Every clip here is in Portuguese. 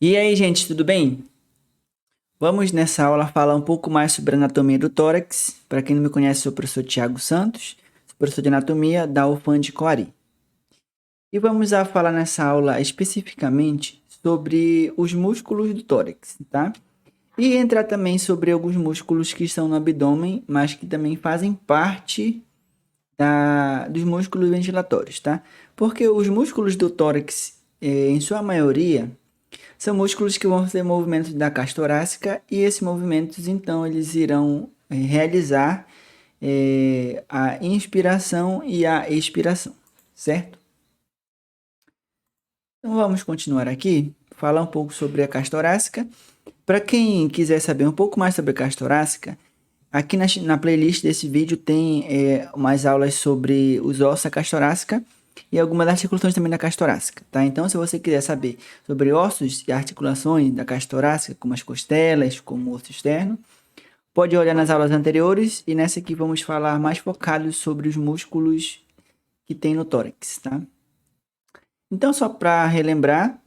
E aí, gente, tudo bem? Vamos nessa aula falar um pouco mais sobre a anatomia do tórax. Para quem não me conhece, sou o professor Tiago Santos, sou professor de anatomia da UFAM de Coari. E vamos a falar nessa aula especificamente sobre os músculos do tórax, tá? E entrar também sobre alguns músculos que estão no abdômen, mas que também fazem parte dos músculos ventilatórios, tá? Porque os músculos do tórax, em sua maioria, são músculos que vão fazer movimentos da caixa torácica e esses movimentos, então, eles irão realizar a inspiração e a expiração, certo? Então, vamos continuar aqui, falar um pouco sobre a caixa torácica. Para quem quiser saber um pouco mais sobre a caixa torácica, aqui na playlist desse vídeo tem umas aulas sobre os ossos da caixa torácica e algumas articulações também da caixa torácica, tá? Então, se você quiser saber sobre ossos e articulações da caixa torácica, como as costelas, como o osso externo, pode olhar nas aulas anteriores e nessa aqui vamos falar mais focados sobre os músculos que tem no tórax, tá? Então, só para relembrar,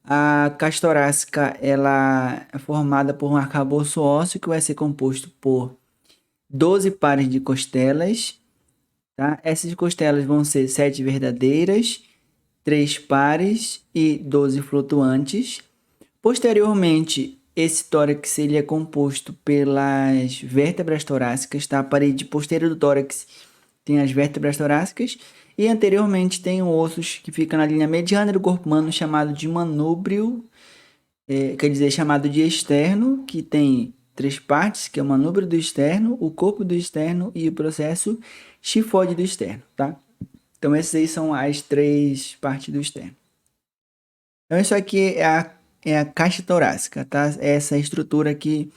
a caixa torácica ela é formada por um arcabouço ósseo que vai ser composto por 12 pares de costelas, tá? Essas costelas vão ser 7 verdadeiras, 3 pares e 12 flutuantes. Posteriormente, esse tórax ele é composto pelas vértebras torácicas, tá? A parede posterior do tórax tem as vértebras torácicas e anteriormente tem ossos que ficam na linha mediana do corpo humano chamado de manúbrio, quer dizer, chamado de externo, que tem três partes, que é o manúbrio do externo, o corpo do externo e o processo xifóide do externo, tá? Então essas aí são as três partes do externo. Então isso aqui é a caixa torácica, tá? Essa estrutura aqui,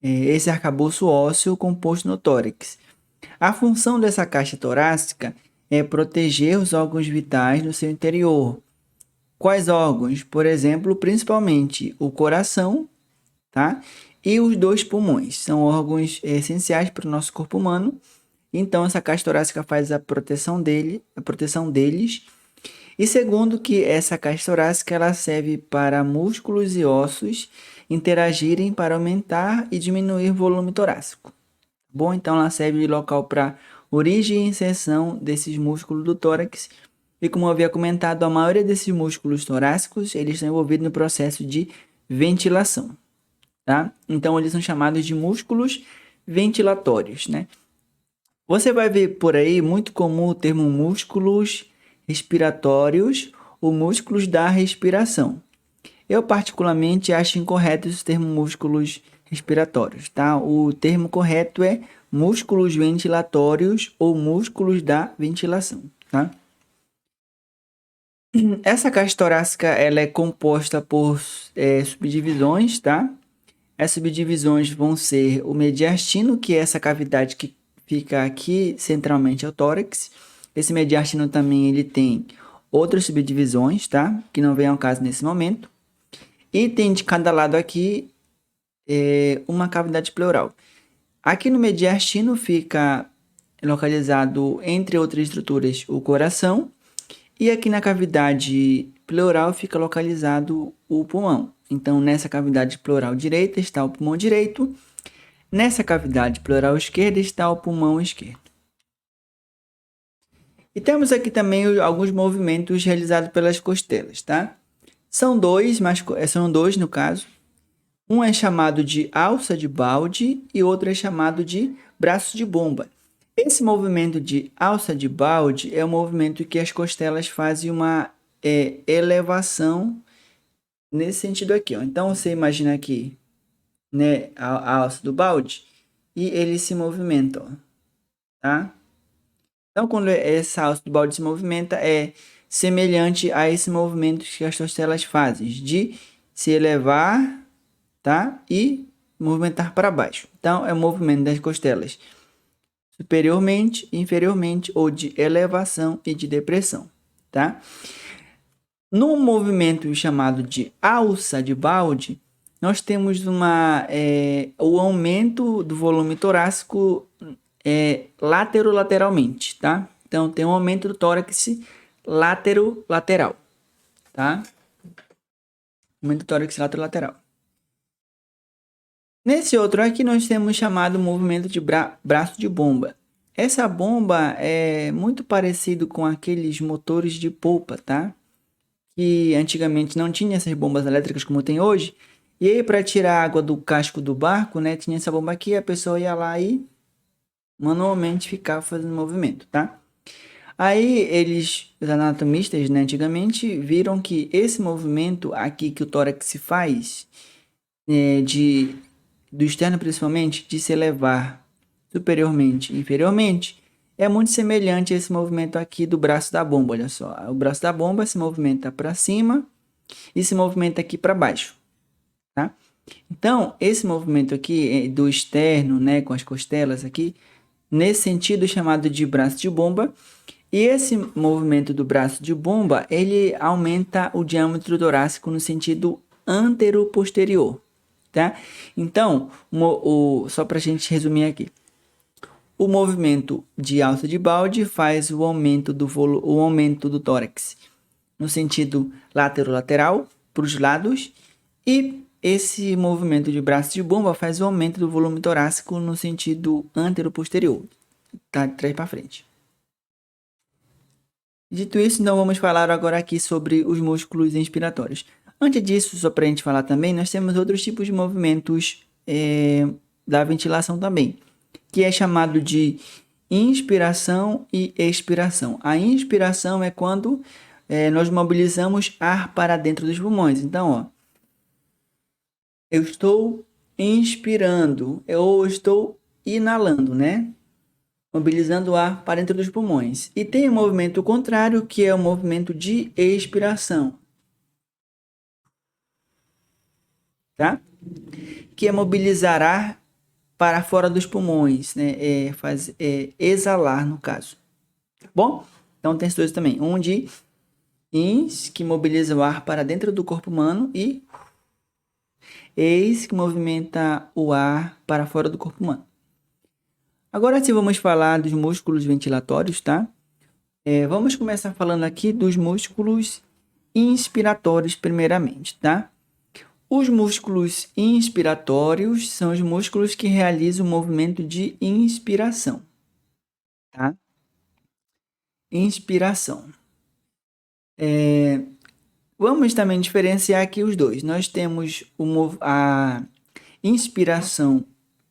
esse arcabouço ósseo composto no tórax. A função dessa caixa torácica é proteger os órgãos vitais no seu interior. Quais órgãos? Por exemplo, principalmente o coração, tá? E os dois pulmões. São órgãos essenciais para o nosso corpo humano. Então, essa caixa torácica faz a proteção a proteção deles. E segundo, que essa caixa torácica ela serve para músculos e ossos interagirem para aumentar e diminuir o volume torácico. Bom, então ela serve de local para origem e inserção desses músculos do tórax. E como eu havia comentado, a maioria desses músculos torácicos eles estão envolvidos no processo de ventilação, tá? Então eles são chamados de músculos ventilatórios, né? Você vai ver por aí muito comum o termo músculos respiratórios ou músculos da respiração. Eu particularmente acho incorreto esse termo músculos respiratórios, tá? O termo correto é músculos ventilatórios ou músculos da ventilação, tá? Essa caixa torácica ela é composta por subdivisões, tá? As subdivisões vão ser o mediastino, que é essa cavidade que fica aqui centralmente ao tórax. Esse mediastino também ele tem outras subdivisões, tá? Que não vem ao caso nesse momento. E tem de cada lado aqui uma cavidade pleural. Aqui no mediastino fica localizado, entre outras estruturas, o coração. E aqui na cavidade pleural fica localizado o pulmão. Então, nessa cavidade pleural direita está o pulmão direito. Nessa cavidade pleural esquerda está o pulmão esquerdo. E temos aqui também alguns movimentos realizados pelas costelas, tá? São dois, mas são dois no caso. Um é chamado de alça de balde e outro é chamado de braço de bomba. Esse movimento de alça de balde é o movimento que as costelas fazem uma elevação nesse sentido aqui, ó. Então você imagina aqui, né, a alça do balde e ele se movimenta, ó, tá? Então quando essa alça do balde se movimenta é semelhante a esse movimento que as costelas fazem de se elevar, tá? E movimentar para baixo. Então é o movimento das costelas superiormente, inferiormente ou de elevação e de depressão, tá? No movimento chamado de alça de balde, nós temos o aumento do volume torácico lateralmente, tá? Então tem um aumento do tórax lateral, tá? movimento do tórax lateral. Nesse outro aqui nós temos chamado movimento de braço de bomba. Essa bomba é muito parecido com aqueles motores de polpa, tá? Que antigamente não tinha essas bombas elétricas como tem hoje. E aí para tirar a água do casco do barco, né, tinha essa bomba aqui, a pessoa ia lá e manualmente ficava fazendo movimento, tá? Aí eles, os anatomistas, né, antigamente viram que esse movimento aqui que o tórax se faz, do externo principalmente, de se elevar superiormente e inferiormente, é muito semelhante a esse movimento aqui do braço da bomba, olha só. O braço da bomba se movimenta para cima e se movimenta aqui para baixo, tá? Então, esse movimento aqui do externo, né, com as costelas aqui, nesse sentido chamado de braço de bomba, e esse movimento do braço de bomba, ele aumenta o diâmetro torácico no sentido antero-posterior, tá? Então, só para a gente resumir aqui. O movimento de alça de balde faz o aumento do tórax no sentido lateral para os lados, e esse movimento de braço de bomba faz o aumento do volume torácico no sentido antero-posterior, tá? De trás para frente. Dito isso, então vamos falar agora aqui sobre os músculos inspiratórios. Antes disso, só para a gente falar também, nós temos outros tipos de movimentos da ventilação também, que é chamado de inspiração e expiração. A inspiração é quando nós mobilizamos ar para dentro dos pulmões. Então, ó, eu estou inspirando, eu estou inalando, né? Mobilizando o ar para dentro dos pulmões. E tem o movimento contrário, que é o movimento de expiração, tá? Que é mobilizar ar para fora dos pulmões, né? Exalar, no caso. Tá bom? Então tem esses dois também. Um de ins, que mobiliza o ar para dentro do corpo humano, e ex, que movimenta o ar para fora do corpo humano. Agora sim vamos falar dos músculos ventilatórios, tá? Vamos começar falando aqui dos músculos inspiratórios primeiramente, tá? Os músculos inspiratórios são os músculos que realizam o movimento de inspiração, tá? Inspiração. Vamos também diferenciar aqui os dois. Nós temos a inspiração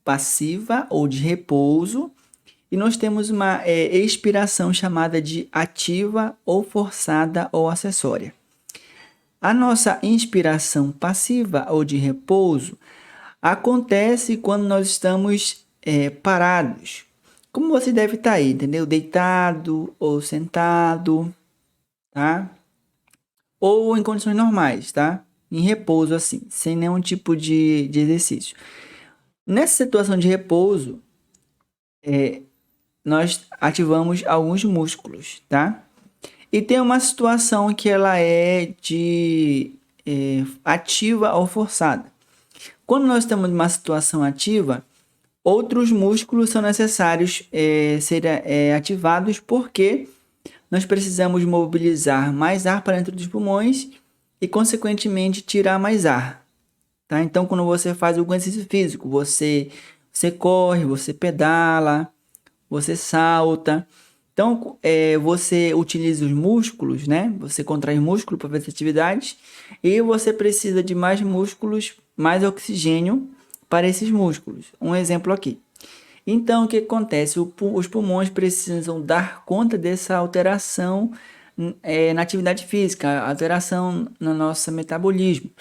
passiva ou de repouso, e nós temos uma expiração chamada de ativa ou forçada ou acessória. A nossa inspiração passiva ou de repouso acontece quando nós estamos parados. Como você deve estar aí, entendeu? Deitado ou sentado, tá? Ou em condições normais, tá? Em repouso, assim, sem nenhum tipo de exercício. Nessa situação de repouso, nós ativamos alguns músculos, tá? E tem uma situação que ela é de ativa ou forçada. Quando nós estamos numa situação ativa, outros músculos são necessários serem ativados, porque nós precisamos mobilizar mais ar para dentro dos pulmões e, consequentemente, tirar mais ar. Tá? Então, quando você faz algum exercício físico, você corre, você pedala, você salta. Então, você utiliza os músculos, né? Você contrai músculo para fazer atividades, e você precisa de mais músculos, mais oxigênio para esses músculos. Um exemplo aqui. Então, o que acontece? Os pulmões precisam dar conta dessa alteração na atividade física, alteração no nosso metabolismo.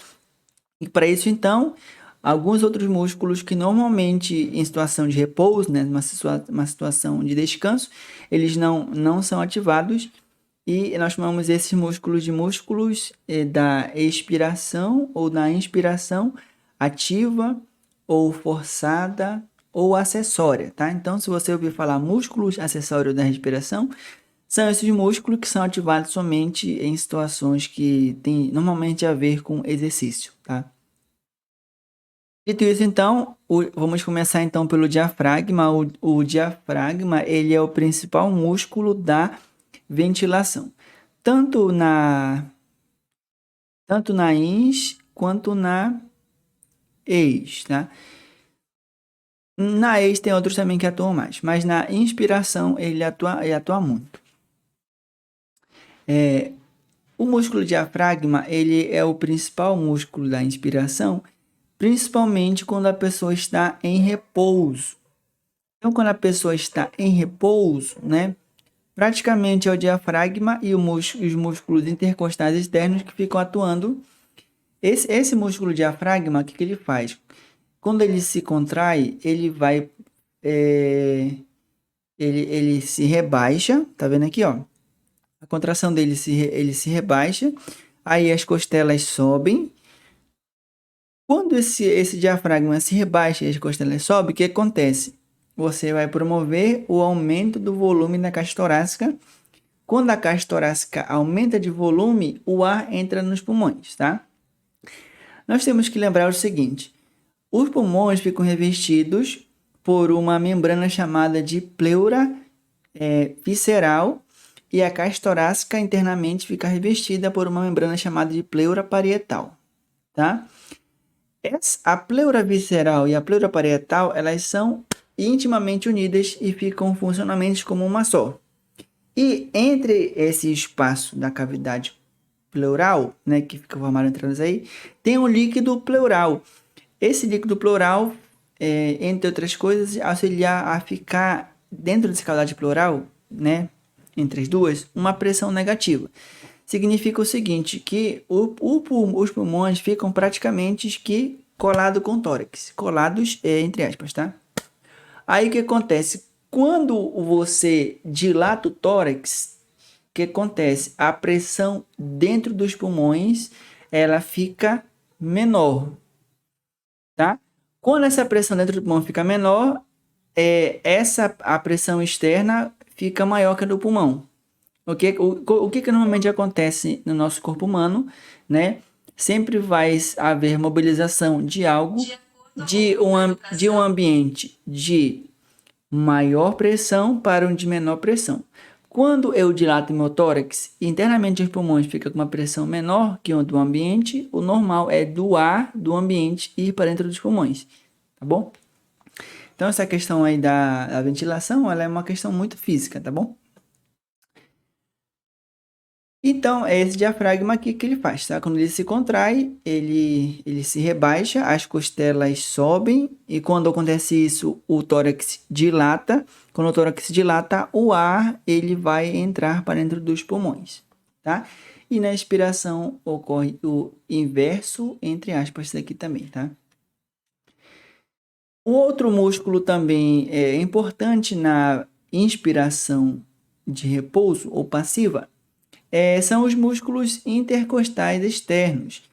E para isso, então, alguns outros músculos que normalmente em situação de repouso, né, uma situação de descanso, eles não são ativados, e nós chamamos esses músculos de músculos da expiração ou da inspiração ativa ou forçada ou acessória, tá? Então, se você ouvir falar músculos acessórios da respiração, são esses músculos que são ativados somente em situações que têm normalmente a ver com exercício, tá? Dito isso, então, vamos começar então pelo diafragma. O diafragma, ele é o principal músculo da ventilação. Tanto na ins quanto na ex, tá? Na ex tem outros também que atuam mais, mas na inspiração ele atua muito. O músculo diafragma, ele é o principal músculo da inspiração, principalmente quando a pessoa está em repouso. Então, quando a pessoa está em repouso, né, praticamente é o diafragma e os músculos intercostais externos que ficam atuando. Esse músculo diafragma, o que ele faz? Quando ele se contrai, ele vai, ele se rebaixa, tá vendo aqui, ó? A contração dele ele se rebaixa, aí as costelas sobem. Quando esse diafragma se rebaixa e as costelas sobem, o que acontece? Você vai promover o aumento do volume da caixa torácica. Quando a caixa torácica aumenta de volume, o ar entra nos pulmões, tá? Nós temos que lembrar o seguinte: os pulmões ficam revestidos por uma membrana chamada de pleura visceral e a caixa torácica internamente fica revestida por uma membrana chamada de pleura parietal, tá? A pleura visceral e a pleura parietal, elas são intimamente unidas e ficam funcionalmente como uma só. E entre esse espaço da cavidade pleural, né, que fica formado entre elas aí, tem um líquido pleural. Esse líquido pleural, entre outras coisas, auxilia a ficar dentro dessa cavidade pleural, né, entre as duas, uma pressão negativa. Significa o seguinte, que os pulmões ficam praticamente que colados com o tórax, colados entre aspas, tá? Aí o que acontece? Quando você dilata o tórax, o que acontece? A pressão dentro dos pulmões, ela fica menor, tá? Quando essa pressão dentro do pulmão fica menor, a pressão externa fica maior que a do pulmão. O que normalmente acontece no nosso corpo humano, né? Sempre vai haver mobilização de algo de um ambiente de maior pressão para um de menor pressão. Quando eu dilato meu tórax, internamente os pulmões ficam com uma pressão menor que o do ambiente, o normal é do ar do ambiente ir para dentro dos pulmões, tá bom? Então essa questão aí da ventilação, ela é uma questão muito física, tá bom? Então, é esse diafragma aqui que ele faz, tá? Quando ele se contrai, ele se rebaixa, as costelas sobem, e quando acontece isso, o tórax dilata. Quando o tórax dilata, o ar ele vai entrar para dentro dos pulmões, tá? E na expiração ocorre o inverso, entre aspas, isso aqui também, tá? O outro músculo também é importante na inspiração de repouso ou passiva são os músculos intercostais externos.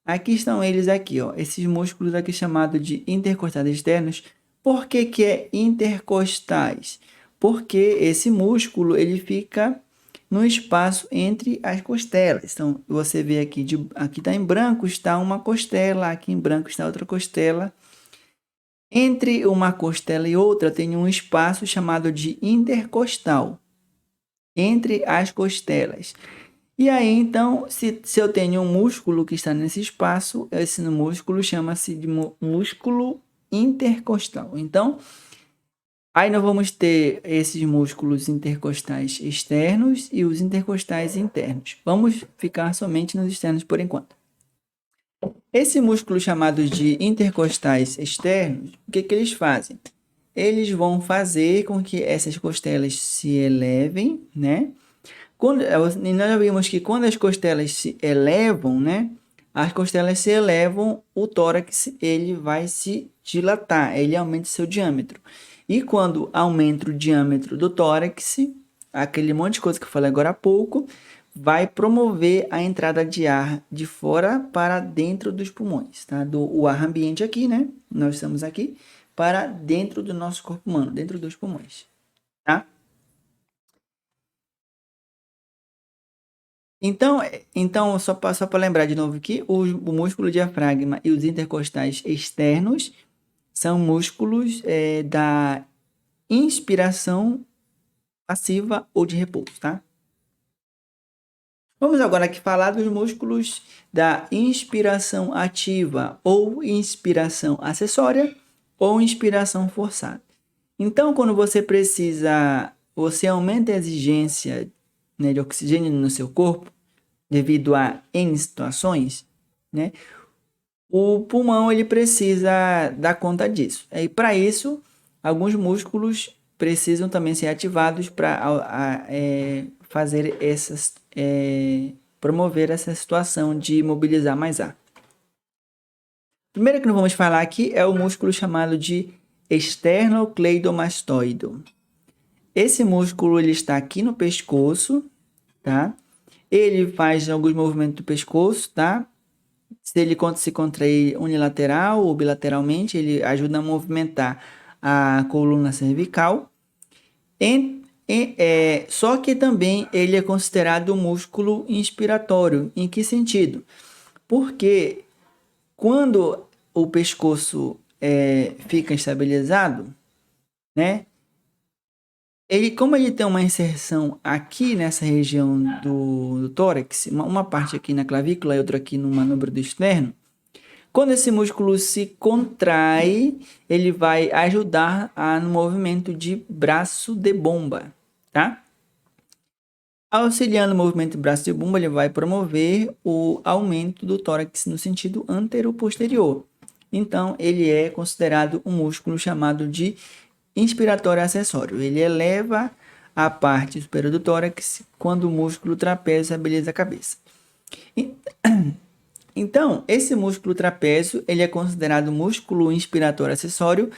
Aqui estão eles aqui, ó, esses músculos aqui chamados de intercostais externos. Por que que é intercostais? Porque esse músculo ele fica no espaço entre as costelas. Então, você vê aqui, aqui está em branco, está uma costela, aqui em branco está outra costela. Entre uma costela e outra tem um espaço chamado de intercostal, entre as costelas. E aí, então, se eu tenho um músculo que está nesse espaço, esse músculo chama-se de músculo intercostal. Então, aí nós vamos ter esses músculos intercostais externos e os intercostais internos. Vamos ficar somente nos externos por enquanto. Esse músculo chamado de intercostais externos, o que eles fazem? Eles vão fazer com que essas costelas se elevem, né? Nós vimos que quando as costelas se elevam, né? As costelas se elevam, o tórax ele vai se dilatar, ele aumenta seu diâmetro. E quando aumenta o diâmetro do tórax, aquele monte de coisa que eu falei agora há pouco, vai promover a entrada de ar de fora para dentro dos pulmões, tá? O ar ambiente aqui, né? Nós estamos aqui para dentro do nosso corpo humano, dentro dos pulmões, tá? Então só para lembrar de novo que o músculo diafragma e os intercostais externos são músculos da inspiração passiva ou de repouso, tá? Vamos agora aqui falar dos músculos da inspiração ativa ou inspiração acessória ou inspiração forçada. Então, quando você aumenta a exigência, né, de oxigênio no seu corpo, devido a N situações, né, o pulmão ele precisa dar conta disso. E para isso, alguns músculos precisam também ser ativados para fazer promover essa situação de mobilizar mais ar. Primeiro que nós vamos falar aqui é o músculo chamado de esternocleidomastoide. Esse músculo ele está aqui no pescoço, tá? Ele faz alguns movimentos do pescoço, tá? Se ele se contrair unilateral ou bilateralmente, ele ajuda a movimentar a coluna cervical. Só que também ele é considerado um músculo inspiratório. Em que sentido? Porque quando o pescoço fica estabilizado, né? Como ele tem uma inserção aqui nessa região do tórax, uma parte aqui na clavícula e outra aqui no manubrio do externo, quando esse músculo se contrai, ele vai ajudar no movimento de braço de bomba, tá? Auxiliando o movimento de braço de bomba, ele vai promover o aumento do tórax no sentido antero-posterior. Então, ele é considerado um músculo chamado de inspiratório acessório. Ele eleva a parte superior do tórax quando o músculo trapézio estabiliza a cabeça. Então, esse músculo trapézio, ele é considerado músculo inspiratório acessório,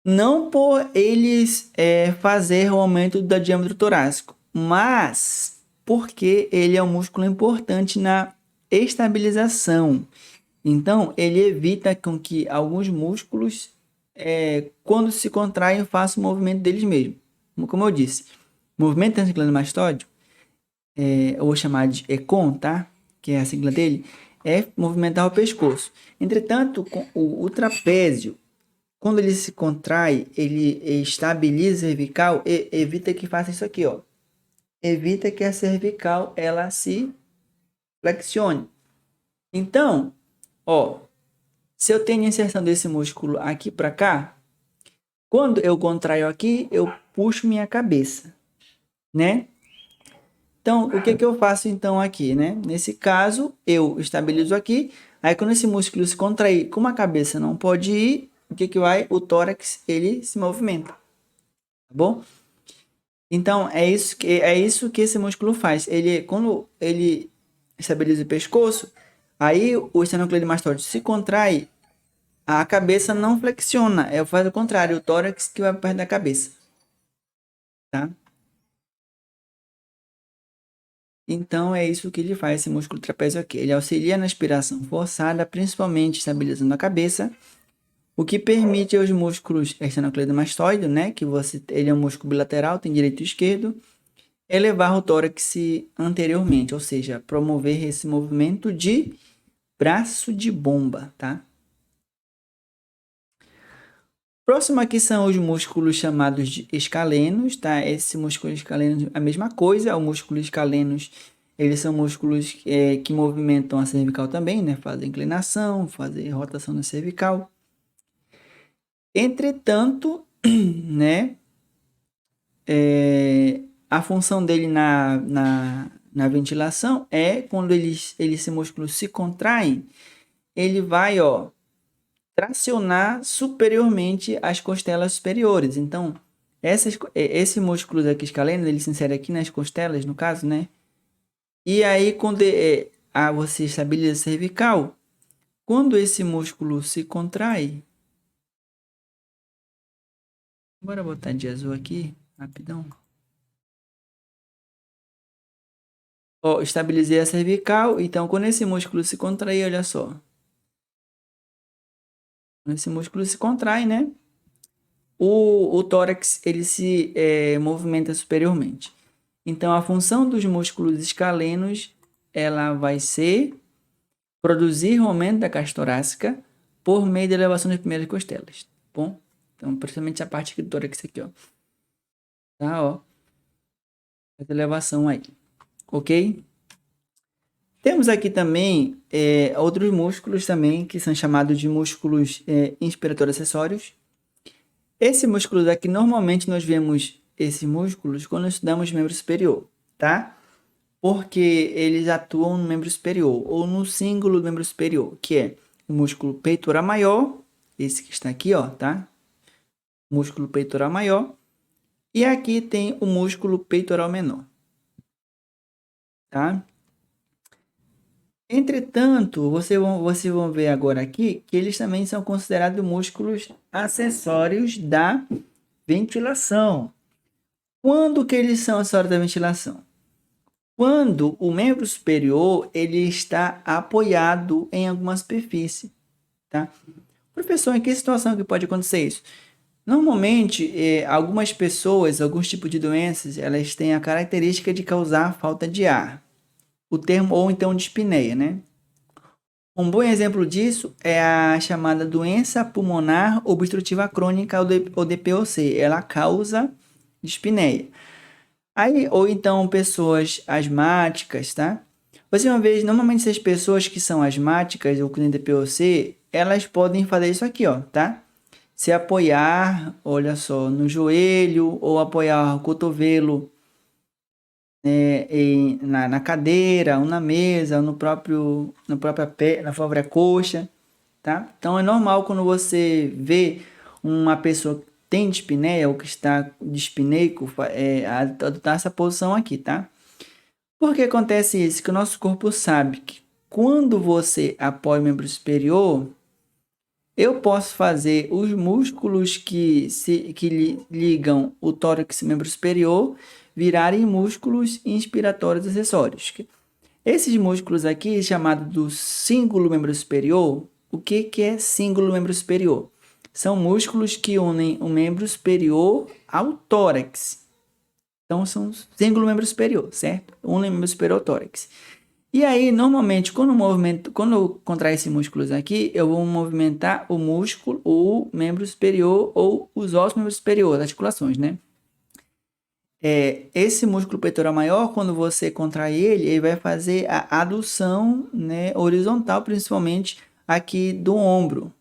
não por eles fazer o aumento do diâmetro torácico, mas porque ele é um músculo importante na estabilização. Então, ele evita com que alguns músculos, quando se contraem, façam o movimento deles mesmos. Como eu disse, movimento transclinomastóide, eu vou chamar de ECOM, tá? Que é a sigla dele, é movimentar o pescoço. Entretanto, o trapézio, quando ele se contrai, ele estabiliza a cervical e evita que faça isso aqui, ó. Evita que a cervical ela se flexione. Então, ó, se eu tenho inserção desse músculo aqui para cá, quando eu contraio aqui, eu puxo minha cabeça, né? Então, o que eu faço então aqui, né? Nesse caso, eu estabilizo aqui. Aí, quando esse músculo se contrair, como a cabeça não pode ir, o que vai? O tórax, ele se movimenta, tá bom? Então, é isso que esse músculo faz. Quando ele estabiliza o pescoço, aí o esternocleidomastoide se contrai, a cabeça não flexiona, faz o contrário, o tórax que vai perto da cabeça, tá? Então, é isso que ele faz, esse músculo trapézio aqui. Ele auxilia na aspiração forçada, principalmente estabilizando a cabeça, o que permite aos músculos esternocleidomastoide, né, ele é um músculo bilateral, tem direito e esquerdo, elevar o tórax anteriormente, ou seja, promover esse movimento de braço de bomba, tá? Próximo aqui são os músculos chamados de escalenos, tá? Esse músculo escaleno é a mesma coisa, o músculo escalenos, eles são músculos que movimentam a cervical também, né? Fazem inclinação, fazem rotação na cervical. Entretanto, né? A função dele na ventilação é quando esse músculo se contrai, ele vai, ó, tracionar superiormente as costelas superiores. Então, esse músculo aqui escaleno, ele se insere aqui nas costelas, no caso, né? E aí, quando você estabiliza a cervical, quando esse músculo se contrai, bora botar de azul aqui, rapidão. Ó, estabilizei a cervical, então quando esse músculo se contrair, olha só. Quando esse músculo se contrai, né? O tórax ele se movimenta superiormente. Então, a função dos músculos escalenos ela vai ser produzir o aumento da caixa torácica por meio da elevação das primeiras costelas, tá bom? Então, principalmente a parte aqui do tórax aqui, ó. Tá, ó. Essa elevação aí, ok? Temos aqui também outros músculos também, que são chamados de músculos inspiradores acessórios. Esses músculos aqui, normalmente nós vemos esses músculos quando estudamos membro superior, tá? Porque eles atuam no membro superior, ou no símbolo do membro superior, que é o músculo peitoral maior, esse que está aqui, ó, tá? Músculo peitoral maior. E aqui tem o músculo peitoral menor, tá? Entretanto, vocês vão ver agora aqui que eles também são considerados músculos acessórios da ventilação. Quando que eles são acessórios da ventilação? Quando o membro superior ele está apoiado em alguma superfície, tá? Professor, em que situação que pode acontecer isso? Normalmente, algumas pessoas, alguns tipos de doenças, elas têm a característica de causar falta de ar. O termo, ou então dispneia, né? Um bom exemplo disso é a chamada doença pulmonar obstrutiva crônica, ou DPOC. Ela causa dispneia. Aí, ou então pessoas asmáticas, tá? Você uma vez, normalmente essas pessoas que são asmáticas ou com DPOC, elas podem fazer isso aqui, ó, tá? Se apoiar, olha só, no joelho ou apoiar o cotovelo na cadeira, ou na mesa, ou na própria pé, na própria coxa, tá? Então é normal quando você vê uma pessoa que tem dispneia ou que está dispneico, adotar essa posição aqui, tá? Por que acontece isso? Que o nosso corpo sabe que quando você apoia o membro superior, eu posso fazer os músculos que ligam o tórax e o membro superior virarem músculos inspiratórios acessórios. Esses músculos aqui, chamados do cíngulo membro superior, o que é cíngulo membro superior? São músculos que unem o membro superior ao tórax. Então, são cíngulo membro superior, certo? Unem o membro superior ao tórax. E aí, normalmente, quando eu contrair esses músculos aqui, eu vou movimentar o músculo, o membro superior ou os ossos do membro superior, as articulações, né? Esse músculo peitoral maior, quando você contrai ele vai fazer a adução, né, horizontal, principalmente aqui do ombro,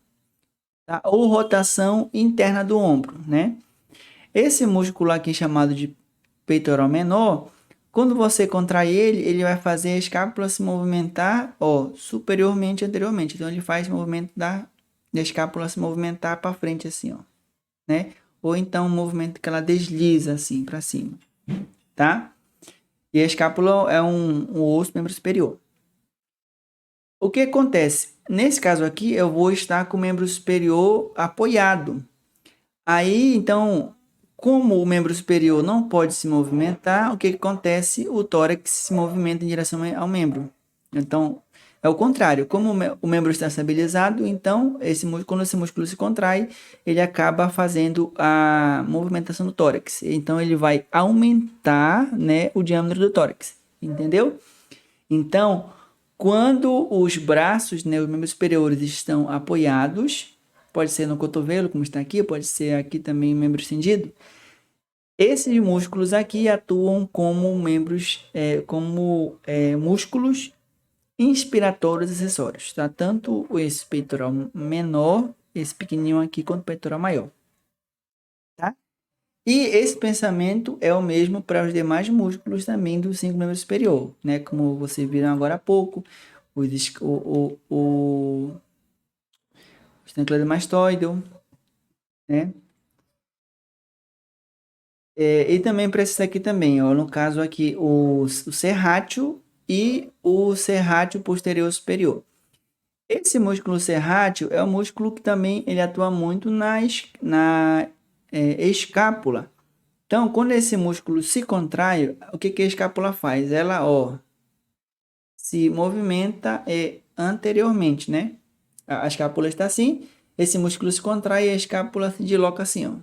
tá? Ou rotação interna do ombro, né? Esse músculo aqui chamado de peitoral menor, quando você contrai ele, ele vai fazer a escápula se movimentar, ó, superiormente e anteriormente. Então ele faz o movimento da escápula se movimentar para frente assim, ó, né? Ou então um movimento que ela desliza assim para cima, tá? E a escápula é um osso membro superior. O que acontece? Nesse caso aqui, eu vou estar com o membro superior apoiado. Aí, então, como o membro superior não pode se movimentar, o que acontece? O tórax se movimenta em direção ao membro. Então, é o contrário. Como o membro está estabilizado, então, quando esse músculo se contrai, ele acaba fazendo a movimentação do tórax. Então, ele vai aumentar, né, o diâmetro do tórax. Entendeu? Então, quando os braços, né, os membros superiores estão apoiados, pode ser no cotovelo, como está aqui, pode ser aqui também membro estendido. Esses músculos aqui atuam como músculos inspiratórios acessórios, tá? Tanto esse peitoral menor, esse pequenininho aqui, quanto o peitoral maior, tá? E esse pensamento é o mesmo para os demais músculos também do cíngulo membro superior, né? Como vocês viram agora há pouco, o esternocleidomastoideo, né? E também para esse aqui também, ó, no caso aqui, o serrátil e o serrátil posterior superior. Esse músculo serrátil é um músculo que também ele atua muito na escápula. Então, quando esse músculo se contrai, o que a escápula faz? Ela, ó, se movimenta anteriormente, né? A escápula está assim, esse músculo se contrai e a escápula se desloca assim, ó.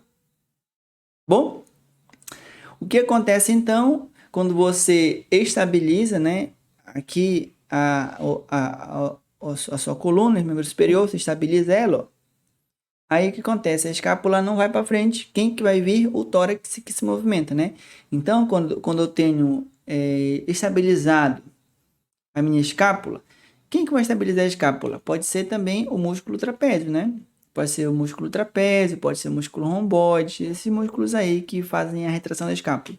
Bom, o que acontece então quando você estabiliza, né? Aqui a sua coluna, o membro superior, você estabiliza ela, ó. Aí o que acontece? A escápula não vai para frente. Quem que vai vir? O tórax que se movimenta, né? Então, quando eu tenho estabilizado a minha escápula. Quem que vai estabilizar a escápula? Pode ser também o músculo trapézio, né? Pode ser o músculo trapézio, pode ser o músculo romboide, esses músculos aí que fazem a retração da escápula.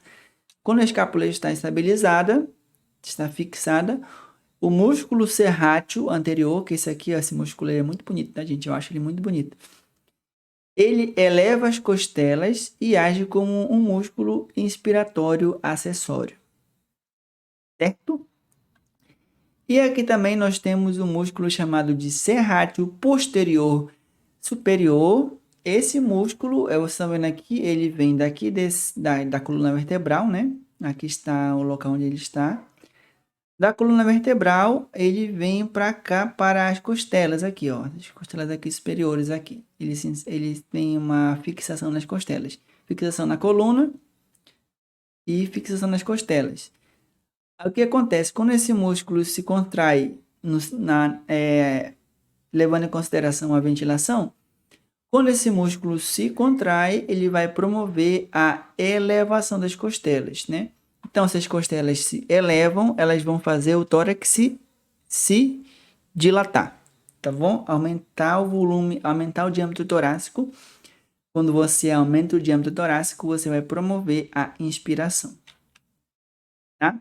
Quando a escápula está estabilizada, está fixada, o músculo serrátil anterior, que esse aqui, esse músculo é muito bonito, tá, gente? Eu acho ele muito bonito. Ele eleva as costelas e age como um músculo inspiratório acessório. Certo? E aqui também nós temos um músculo chamado de serrátil posterior superior. Esse músculo, vocês estão vendo aqui, ele vem daqui da coluna vertebral, né? Aqui está o local onde ele está. Da coluna vertebral, ele vem para cá, para as costelas aqui, ó. As costelas aqui superiores aqui. Ele tem uma fixação nas costelas. Fixação na coluna e fixação nas costelas. O que acontece? Quando esse músculo se contrai, levando em consideração a ventilação, quando esse músculo se contrai, ele vai promover a elevação das costelas, né? Então, se as costelas se elevam, elas vão fazer o tórax se dilatar, tá bom? Aumentar o volume, aumentar o diâmetro torácico. Quando você aumenta o diâmetro torácico, você vai promover a inspiração, tá?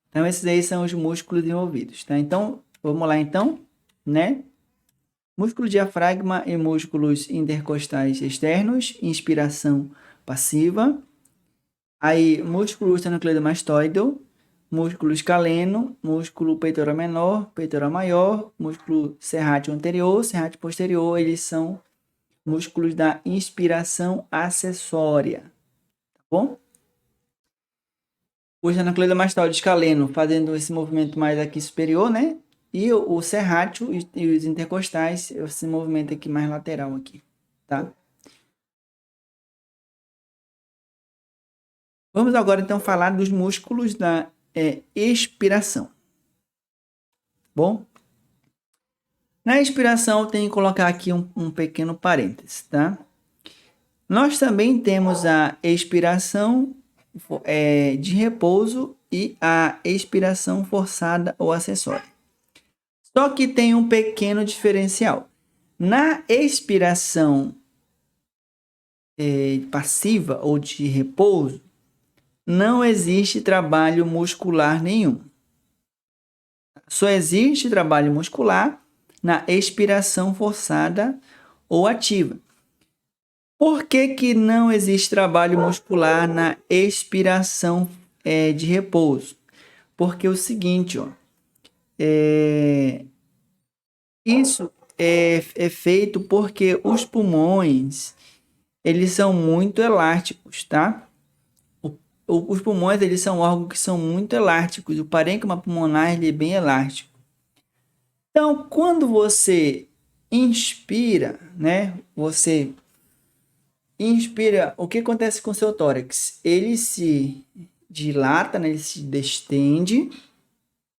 Então, esses aí são os músculos envolvidos, tá? Então, vamos lá então, né? Músculo diafragma e músculos intercostais externos, inspiração passiva. Aí, músculo esternocleidomastoideo, músculo escaleno, músculo peitoral menor, peitoral maior, músculo serrátil anterior, serrátil posterior, eles são músculos da inspiração acessória, tá bom? O esternocleidomastoide escaleno fazendo esse movimento mais aqui superior, né? E o serrátil e os intercostais, esse movimento aqui mais lateral aqui, tá? Vamos agora, então, falar dos músculos da expiração. Bom? Na expiração, eu tenho que colocar aqui um pequeno parênteses, tá? Nós também temos a expiração de repouso e a expiração forçada ou acessória. Só que tem um pequeno diferencial. Na expiração passiva ou de repouso, não existe trabalho muscular nenhum. Só existe trabalho muscular na expiração forçada ou ativa. Por que que não existe trabalho muscular na expiração de repouso? Porque é o seguinte, ó, isso é feito porque os pulmões, eles são muito elásticos, tá? Os pulmões, eles são órgãos que são muito elásticos. O parênquima pulmonar, ele é bem elástico. Então, quando você inspira, né? Você inspira, o que acontece com o seu tórax? Ele se dilata, né? Ele se distende,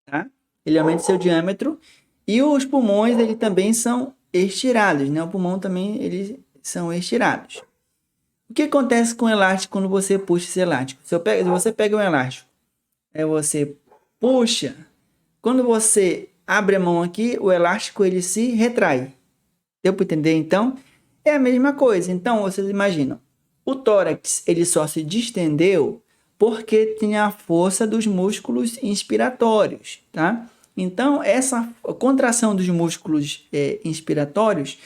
tá? Ele aumenta seu diâmetro. E os pulmões, eles também são estirados, né? O pulmão também, eles são estirados. O que acontece com o elástico quando você puxa esse elástico? Se você pega um elástico, você puxa, quando você abre a mão aqui, o elástico ele se retrai. Deu para entender? Então, é a mesma coisa. Então, vocês imaginam, o tórax ele só se distendeu porque tinha a força dos músculos inspiratórios, tá? Então, essa contração dos músculos inspiratórios,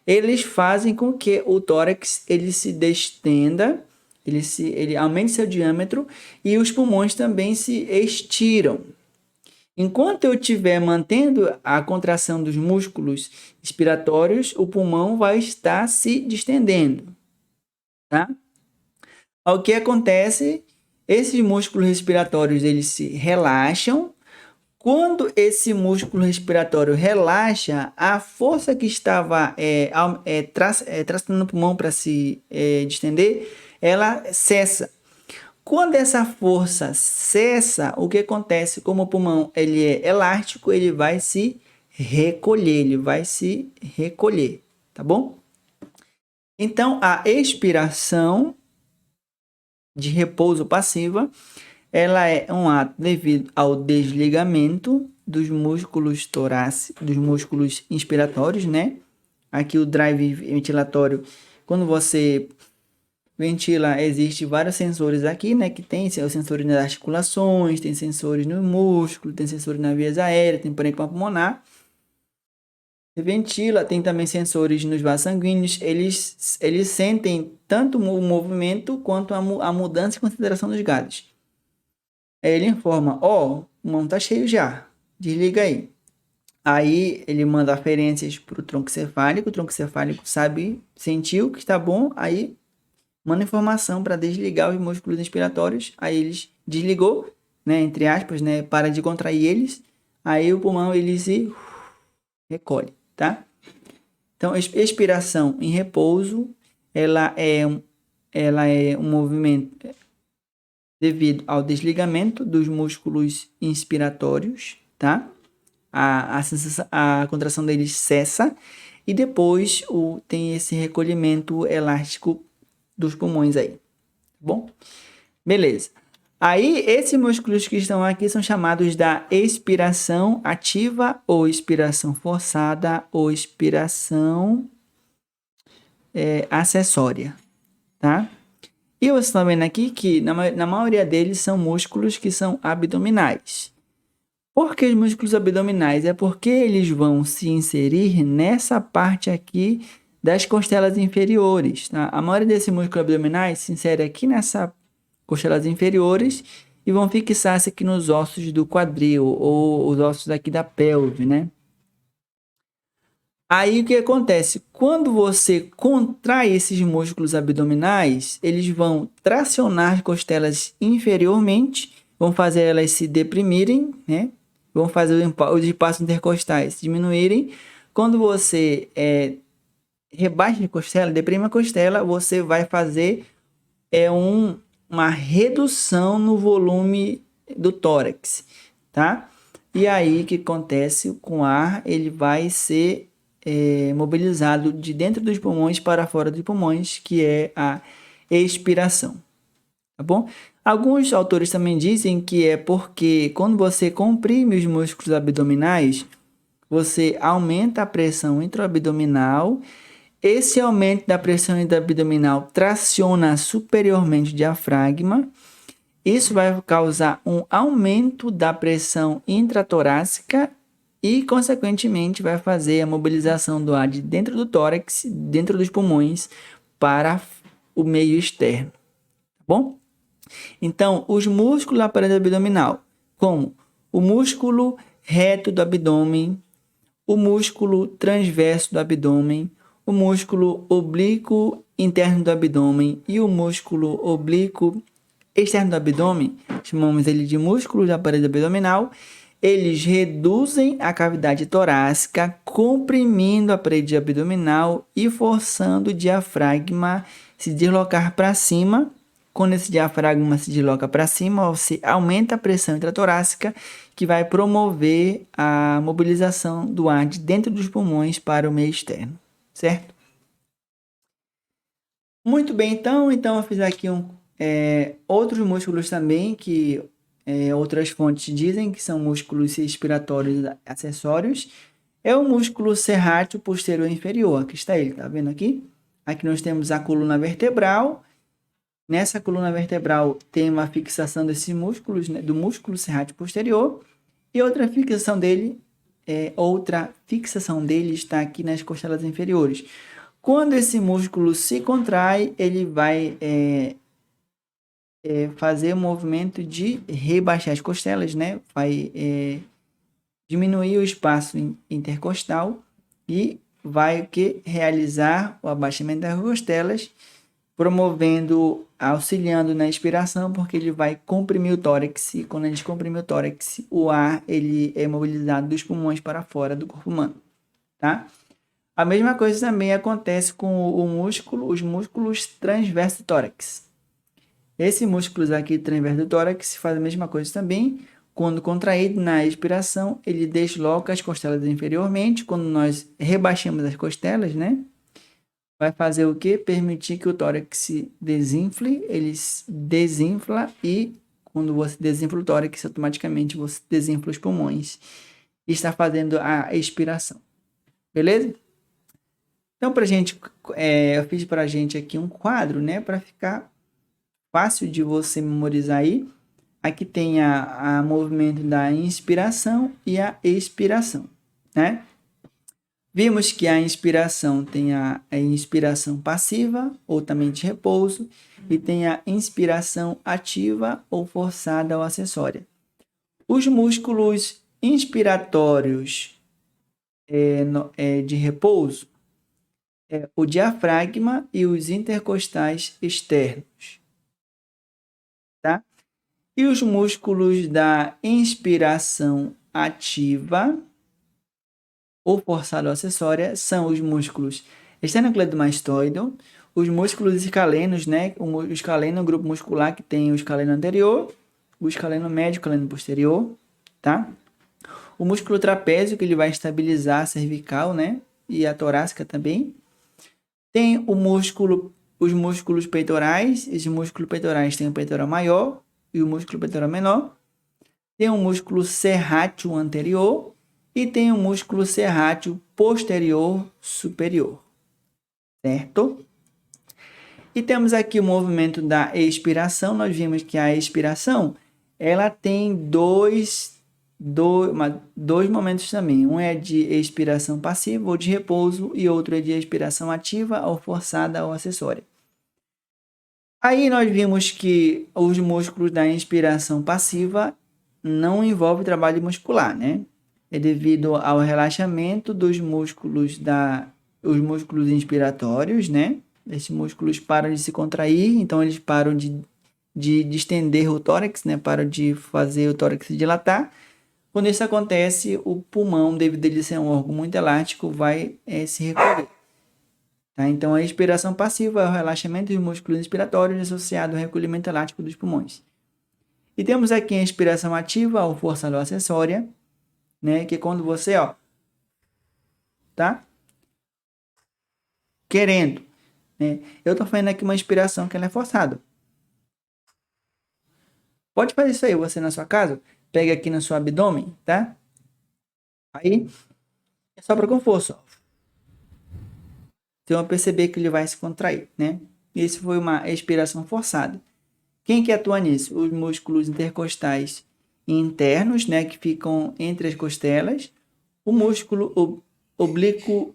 eles fazem com que o tórax ele se distenda, ele aumente seu diâmetro e os pulmões também se estiram. Enquanto eu estiver mantendo a contração dos músculos expiratórios, o pulmão vai estar se distendendo, tá? O que acontece? Esses músculos respiratórios eles se relaxam. Quando esse músculo respiratório relaxa, a força que estava traçando no pulmão para se distender, ela cessa. Quando essa força cessa, o que acontece? Como o pulmão ele é elástico, ele vai se recolher, tá bom? Então, a expiração de repouso passiva, ela é um ato devido ao desligamento dos músculos torácicos, dos músculos inspiratórios, né? Aqui o drive ventilatório, quando você ventila, existe vários sensores aqui, né? Que tem os sensores nas articulações, tem sensores no músculo, tem sensores nas vias aéreas, tem parênquima pulmonar. Você ventila, tem também sensores nos vasos sanguíneos, eles sentem tanto o movimento quanto a mudança e concentração dos gases. Aí ele informa, ó, o pulmão tá cheio já, desliga aí. Aí ele manda aferências para o tronco cefálico sabe, sentiu que está bom, aí manda informação para desligar os músculos inspiratórios, aí eles desligou, né, entre aspas, né, para de contrair eles, aí o pulmão ele se recolhe, tá? Então, expiração em repouso, ela é um movimento devido ao desligamento dos músculos inspiratórios, tá? A contração deles cessa e depois tem esse recolhimento elástico dos pulmões aí, tá bom? Beleza. Aí, esses músculos que estão aqui são chamados da expiração ativa ou expiração forçada ou expiração acessória, tá? E você está vendo aqui que na maioria deles são músculos que são abdominais. Por que os músculos abdominais? É porque eles vão se inserir nessa parte aqui das costelas inferiores, tá? A maioria desses músculos abdominais se insere aqui nessa costelas inferiores e vão fixar-se aqui nos ossos do quadril ou os ossos aqui da pelve, né? Aí o que acontece? Quando você contrai esses músculos abdominais, eles vão tracionar as costelas inferiormente, vão fazer elas se deprimirem, né? Vão fazer os espaços intercostais diminuírem. Quando você rebaixa a costela, deprime a costela, você vai fazer uma redução no volume do tórax, tá? E aí o que acontece com o ar? Ele vai ser mobilizado de dentro dos pulmões para fora dos pulmões, que é a expiração, tá bom? Alguns autores também dizem que é porque quando você comprime os músculos abdominais, você aumenta a pressão intraabdominal. Esse aumento da pressão intraabdominal traciona superiormente o diafragma. Isso vai causar um aumento da pressão intratorácica e, consequentemente, vai fazer a mobilização do ar de dentro do tórax, dentro dos pulmões, para o meio externo, tá bom? Então, os músculos da parede abdominal, como o músculo reto do abdômen, o músculo transverso do abdômen, o músculo oblíquo interno do abdômen e o músculo oblíquo externo do abdômen, chamamos ele de músculos da parede abdominal. Eles reduzem a cavidade torácica, comprimindo a parede abdominal e forçando o diafragma se deslocar para cima. Quando esse diafragma se desloca para cima, você aumenta a pressão intratorácica, que vai promover a mobilização do ar de dentro dos pulmões para o meio externo, certo? Muito bem, então eu fiz aqui outros músculos também que outras fontes dizem que são músculos respiratórios acessórios. É o músculo serrátil posterior inferior. Aqui está ele, tá vendo aqui? Aqui nós temos a coluna vertebral. Nessa coluna vertebral tem uma fixação desses músculos, né, do músculo serrátil posterior. E outra fixação dele está aqui nas costelas inferiores. Quando esse músculo se contrai, ele vai fazer o movimento de rebaixar as costelas, né? Vai diminuir o espaço intercostal e vai realizar o abaixamento das costelas, auxiliando na expiração, porque ele vai comprimir o tórax. E quando a gente comprime o tórax, o ar ele é mobilizado dos pulmões para fora do corpo humano, tá? A mesma coisa também acontece com os músculos transverso do tórax. Esses músculos aqui transverso do tórax faz a mesma coisa também. Quando contraído na expiração, ele desloca as costelas inferiormente. Quando nós rebaixamos as costelas, né? Vai fazer o quê? Permitir que o tórax se desinfle, ele desinfla e Quando você desinfla o tórax, automaticamente você desinfla os pulmões e está fazendo a expiração. Beleza? Então, eu fiz pra gente aqui um quadro, né? Para ficar fácil de você memorizar aí. Aqui tem a movimento da inspiração e a expiração, né? Vimos que a inspiração tem a inspiração passiva, ou também de repouso, e tem a inspiração ativa ou forçada ou acessória. Os músculos inspiratórios de repouso é o diafragma e os intercostais externos, tá? E os músculos da inspiração ativa ou forçada ou acessória são os músculos esternocleidomastoideo, os músculos escalenos, né? O escaleno é um grupo muscular que tem o escaleno anterior, o escaleno médio, o escaleno posterior, tá? O músculo trapézio, que ele vai estabilizar a cervical, né? E a torácica também. Tem os músculos peitorais. Esses músculos peitorais têm o peitoral maior e o músculo peitoral menor. Tem o músculo serrátil anterior e tem o músculo serrátil posterior superior, certo? E temos aqui o movimento da expiração. Nós vimos que a expiração ela tem dois momentos também. Um é de expiração passiva ou de repouso e outro é de expiração ativa ou forçada ou acessória. Aí nós vimos que os músculos da inspiração passiva não envolvem trabalho muscular, né? É devido ao relaxamento dos músculos os músculos inspiratórios, né? Esses músculos param de se contrair, então eles param de distender o tórax, né? Param de fazer o tórax se dilatar. Quando isso acontece, o pulmão, devido a ele ser um órgão muito elástico, vai se recolher. Tá? Então, a expiração passiva é o relaxamento dos músculos inspiratórios associado ao recolhimento elástico dos pulmões. E temos aqui a inspiração ativa ou forçada ou acessória, né? Que é quando você, tá querendo, né? Eu tô fazendo aqui uma inspiração que ela é forçada. Pode fazer isso aí, você na sua casa, pega aqui no seu abdômen, tá? Aí, é só para com força, Você vai perceber que ele vai se contrair, né? Isso foi uma expiração forçada. Quem que atua nisso? Os músculos intercostais internos, né, que ficam entre as costelas, o músculo oblíquo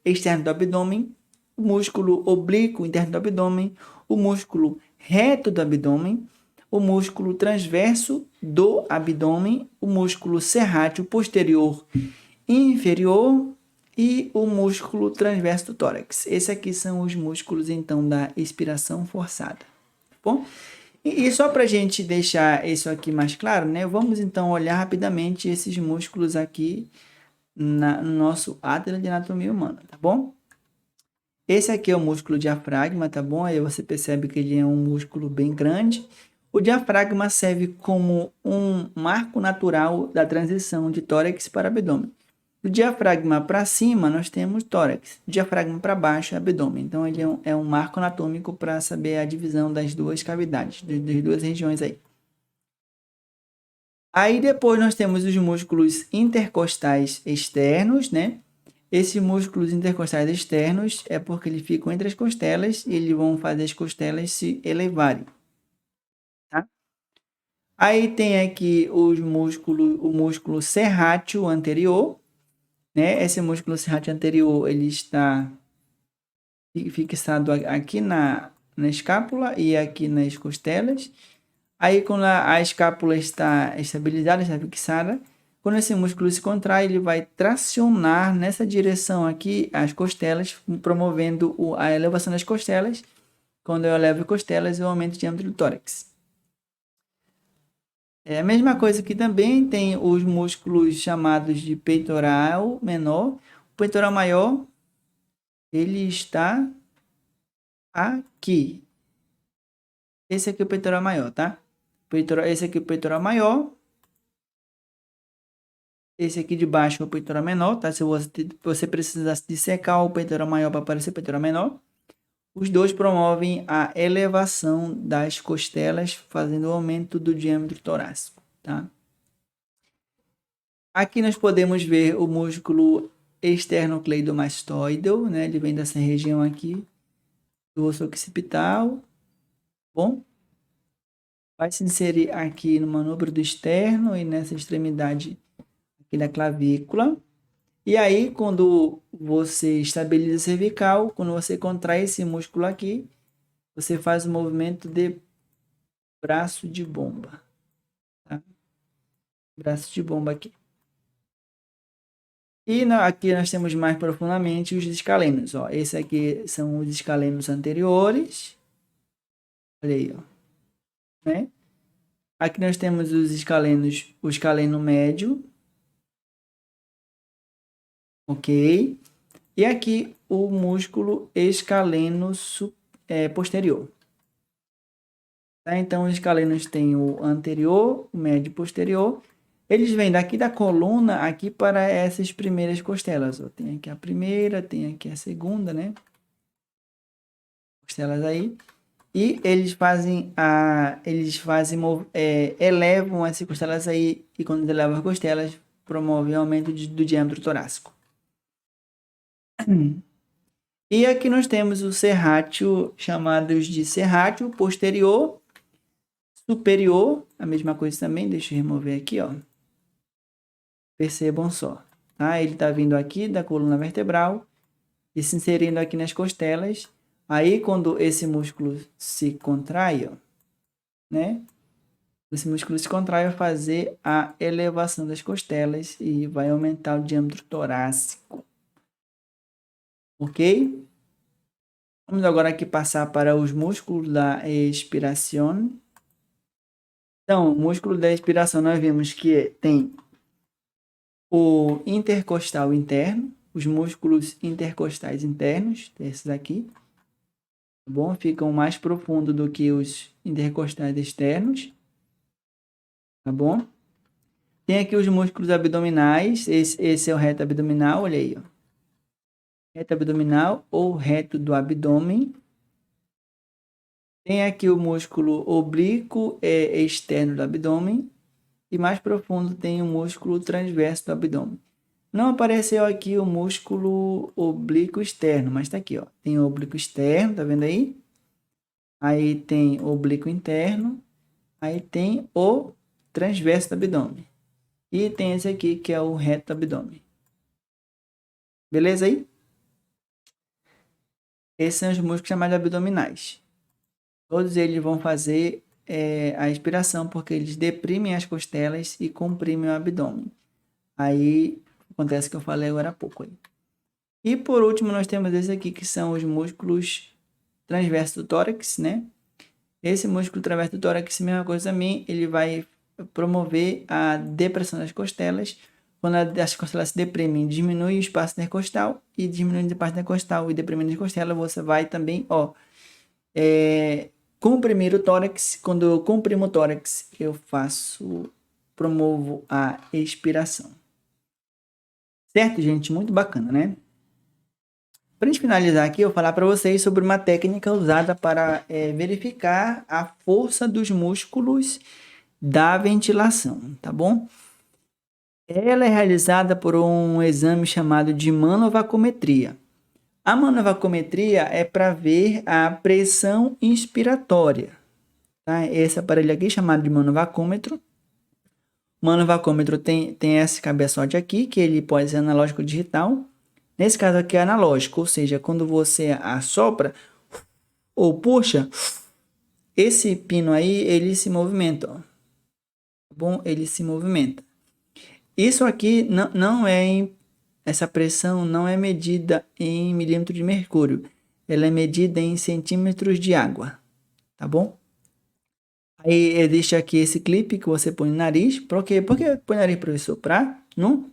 externo do abdômen, o músculo oblíquo interno do abdômen, o músculo reto do abdômen, o músculo transverso do abdômen, o músculo serrátil posterior inferior e o músculo transverso do tórax. Esses aqui são os músculos, então, da expiração forçada. Tá bom? E só para a gente deixar isso aqui mais claro, né? Vamos, então, olhar rapidamente esses músculos aqui no nosso Atlas de Anatomia Humana, tá bom? Esse aqui é o músculo diafragma, tá bom? Aí você percebe que ele é um músculo bem grande. O diafragma serve como um marco natural da transição de tórax para abdômen. Do diafragma para cima, nós temos tórax. Do diafragma para baixo, abdômen. Então, ele é um marco anatômico para saber a divisão das duas cavidades, das duas regiões aí. Aí, depois, nós temos os músculos intercostais externos, né? Esses músculos intercostais externos é porque eles ficam entre as costelas e eles vão fazer as costelas se elevarem. Tá? Aí tem aqui o músculo serrátil anterior, né? Esse músculo serrátil anterior ele está fixado aqui na escápula e aqui nas costelas. Aí quando a escápula está estabilizada, está fixada, quando esse músculo se contrai, ele vai tracionar nessa direção aqui as costelas, promovendo a elevação das costelas. Quando eu elevo as costelas, eu aumento o diâmetro do tórax. É a mesma coisa que também tem os músculos chamados de peitoral menor. O peitoral maior, ele está aqui. Esse aqui é o peitoral maior, tá? Esse aqui é o peitoral maior. Esse aqui de baixo é o peitoral menor, tá? Se você precisar dissecar o peitoral maior para aparecer o peitoral menor. Os dois promovem a elevação das costelas, fazendo o aumento do diâmetro torácico, tá? Aqui nós podemos ver o músculo esternocleidomastoideo, né? Ele vem dessa região aqui do osso occipital, bom? Vai se inserir aqui no manubrio do externo e nessa extremidade aqui da clavícula. E aí, quando você estabiliza a cervical, quando você contrai esse músculo aqui, você faz o movimento de braço de bomba, tá? Braço de bomba aqui. E aqui nós temos mais profundamente os escalenos, ó. Esse aqui são os escalenos anteriores. Olha aí, ó. Né? Aqui nós temos os escalenos, o escaleno médio. Ok? E aqui o músculo escaleno posterior. Tá? Então, os escalenos têm o anterior, o médio e o posterior. Eles vêm daqui da coluna aqui para essas primeiras costelas. Ó. Tem aqui a primeira, tem aqui a segunda, né? Costelas aí. E eles elevam essas costelas aí. E quando elevam as costelas, promovem o aumento do diâmetro torácico. E aqui nós temos o serrátil, chamados de serrátil posterior, superior, a mesma coisa também, deixa eu remover aqui, ó. Percebam só, tá? Ele tá vindo aqui da coluna vertebral e se inserindo aqui nas costelas. Aí, quando esse músculo se contrai, ó, né? Esse músculo se contrai, vai fazer a elevação das costelas e vai aumentar o diâmetro torácico. Ok? Vamos agora aqui passar para os músculos da expiração. Então, o músculo da expiração nós vimos que tem o intercostal interno, os músculos intercostais internos, esses aqui, tá bom? Ficam mais profundo do que os intercostais externos, tá bom? Tem aqui os músculos abdominais, esse é o reto abdominal, olha aí, ó. Reto abdominal ou reto do abdômen. Tem aqui o músculo oblíquo externo do abdômen. E mais profundo tem o músculo transverso do abdômen. Não apareceu aqui o músculo oblíquo externo, mas tá aqui, ó. Tem o oblíquo externo, tá vendo aí? Aí tem o oblíquo interno. Aí tem o transverso do abdômen. E tem esse aqui que é o reto do abdômen. Beleza aí? Esses são os músculos chamados abdominais. Todos eles vão fazer a expiração porque eles deprimem as costelas e comprimem o abdômen. Aí acontece o que eu falei agora há pouco aí. E por último nós temos esse aqui que são os músculos transverso do tórax, né? Esse músculo transverso do tórax, mesma coisa também, ele vai promover a depressão das costelas. Quando as costelas se deprimem, diminui o espaço intercostal e diminuindo o espaço intercostal e deprimindo as costelas, você vai também, ó, comprimir o tórax. Quando eu comprimo o tórax, eu promovo a expiração. Certo, gente? Muito bacana, né? Para a gente finalizar aqui, eu vou falar para vocês sobre uma técnica usada para verificar a força dos músculos da ventilação, tá bom? Ela é realizada por um exame chamado de manovacometria. A manovacometria é para ver a pressão inspiratória, tá? Esse aparelho aqui chamado de manovacômetro. O manovacômetro tem esse cabeçote aqui, que ele pode ser analógico ou digital. Nesse caso aqui é analógico, ou seja, quando você assopra ou puxa, esse pino aí, ele se movimenta, ó. Tá bom? Ele se movimenta. Isso aqui não é, essa pressão não é medida em milímetro de mercúrio. Ela é medida em centímetros de água, tá bom? Aí existe aqui esse clipe que você põe no nariz. Por quê? Por que põe no nariz, professor? Pra não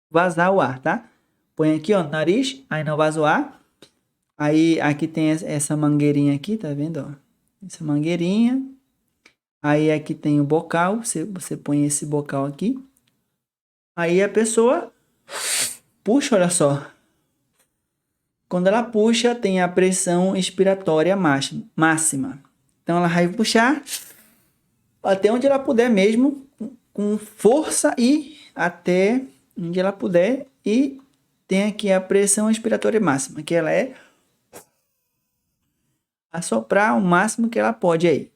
vazar o ar, tá? Põe aqui, ó, no nariz, aí não vaza o ar. Aí aqui tem essa mangueirinha aqui, tá vendo, ó? Essa mangueirinha. Aí aqui tem o bocal, você põe esse bocal aqui. Aí a pessoa puxa, olha só. Quando ela puxa, tem a pressão expiratória máxima. Então ela vai puxar até onde ela puder mesmo, com força e até onde ela puder. E tem aqui a pressão expiratória máxima, que ela é assoprar o máximo que ela pode aí,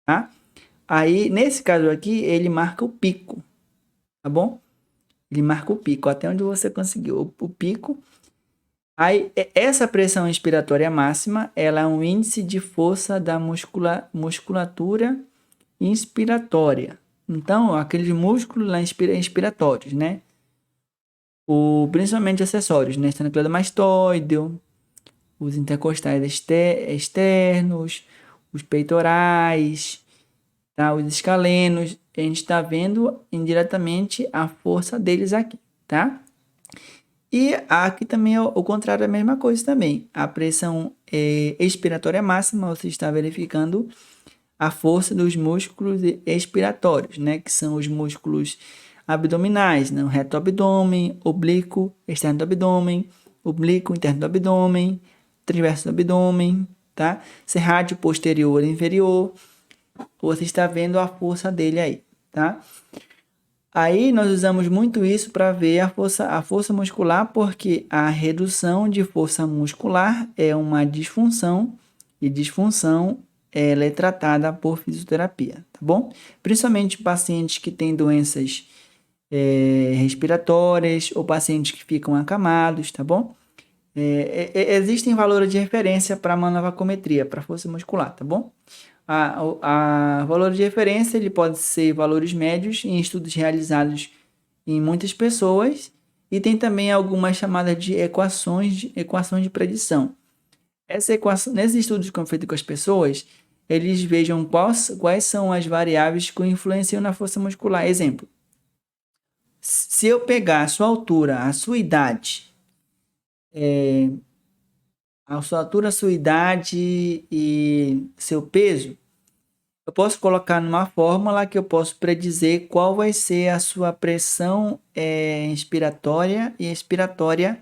tá? Aí, nesse caso aqui, ele marca o pico, tá bom? Ele marca o pico, até onde você conseguiu o pico. Aí, essa pressão expiratória máxima, ela é um índice de força da musculatura inspiratória. Então, aqueles músculos lá inspiratórios, né? Principalmente acessórios, né? Esternocleidomastoideo, os intercostais externos, os peitorais, tá? Os escalenos. A gente está vendo indiretamente a força deles aqui, tá? E aqui também é o contrário, é a mesma coisa também. A pressão expiratória máxima, você está verificando a força dos músculos expiratórios, né? Que são os músculos abdominais, né? O reto do abdômen, oblíquo externo do abdômen, oblíquo interno do abdômen, transverso do abdômen, tá? Serrátil posterior e inferior. Você está vendo a força dele aí, tá? Aí nós usamos muito isso para ver a força muscular, porque a redução de força muscular é uma disfunção, e disfunção ela é tratada por fisioterapia, tá bom? Principalmente pacientes que têm doenças respiratórias ou pacientes que ficam acamados, tá bom? Existem valores de referência para manuvacometria, para força muscular, tá bom? A valor de referência ele pode ser valores médios em estudos realizados em muitas pessoas e tem também algumas chamadas de equações de predição. Nesses estudos que são feitos com as pessoas, eles vejam quais são as variáveis que influenciam na força muscular. Exemplo, se eu pegar a sua altura, a sua idade, a sua idade e seu peso, eu posso colocar numa fórmula que eu posso predizer qual vai ser a sua pressão inspiratória e expiratória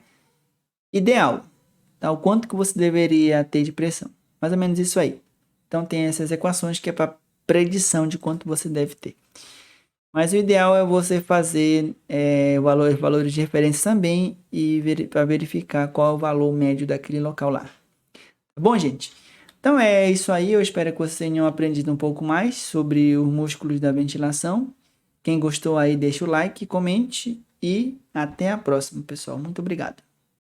ideal. Tá? O quanto que você deveria ter de pressão. Mais ou menos isso aí. Então tem essas equações que é para predição de quanto você deve ter. Mas o ideal é você fazer valores de referência também e para verificar qual é o valor médio daquele local lá. Tá bom, gente? Então é isso aí. Eu espero que vocês tenham aprendido um pouco mais sobre os músculos da ventilação. Quem gostou aí, deixa o like, comente e até a próxima, pessoal. Muito obrigado.